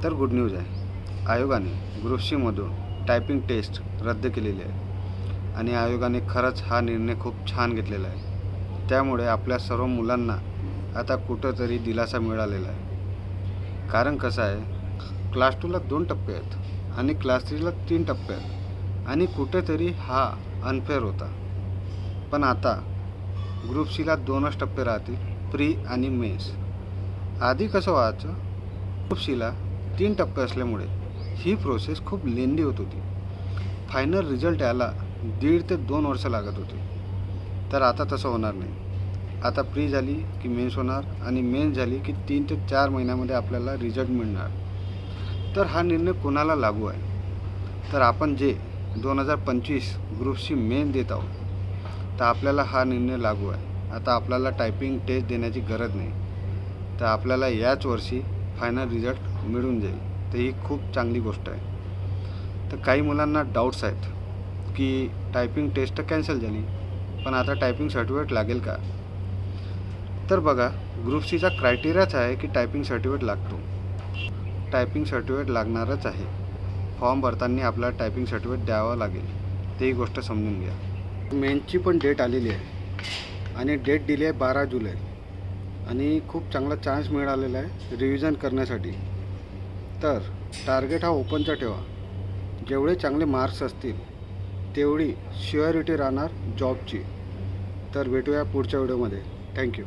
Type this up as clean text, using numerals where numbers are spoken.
तर good news आहे. आयोगाने ग्रुप सी मधून टायपिंग टेस्ट रद्द केलेली आहे आणि आयोगाने खरंच हा निर्णय खूप छान घेतलेला आहे. त्यामुळे आपल्या सर्व मुलांना आता कुठंतरी दिलासा मिळालेला आहे. कारण कसं आहे, क्लास 2ला 2 टप्पे आहेत आणि क्लास 3ला 3 टप्पे आहेत आणि कुठेतरी हा अनफेअर होता. पण आता ग्रुप सीला 2च टप्पे राहतील, प्री आणि मेन्स. आधी कसं व्हायचं, ग्रुप सीला 3 टप्पे असल्यामुळे ही प्रोसेस खूप लेंदी होत होती. फायनल रिझल्ट यायला 1.5 ते 2 वर्ष लागत होते. तर आता तसं होणार नाही. आता प्री झाली की मेन्स होणार आणि मेन्स झाली की 3 ते 4 महिन्यामध्ये आपल्याला रिझल्ट मिळणार. तर हा निर्णय कोणाला लागू आहे, तर आपण जे 2025 ग्रुप सी मेन देत आहोत, तर आपल्याला हा निर्णय लागू आहे. आता आपल्याला टायपिंग टेस्ट देण्याची गरज नाही, तर आपल्याला याच वर्षी फायनल रिझल्ट मिळून जाईल. तर ही खूप चांगली गोष्ट आहे. तर काही मुलांना डाऊट्स आहेत की टायपिंग टेस्ट कॅन्सल झाली, पण आता टायपिंग सर्टिफिकेट लागेल का? तर बघा, ग्रुप सीचा क्रायटेरियाच आहे की टायपिंग सर्टिफिकेट लागतो. टायपिंग सर्टिफिकेट लागणारच आहे. फॉर्म भरताना आपल्याला टायपिंग सर्टिफिकेट द्यावं लागेल, तेही गोष्ट समजून घ्या. मेन्सची पण डेट आलेली आहे आणि डेट दिली आहे 12 जुलै आणि खूप चांगला चान्स मिळालेला आहे रिव्हिजन करण्यासाठी. तर टार्गेट हा ओपनचा ठेवा. जेवढे चांगले मार्क्स असतील तेवढी श्युअरिटी राहणार जॉबची. तर भेटूया पुढच्या व्हिडिओमध्ये. थँक्यू.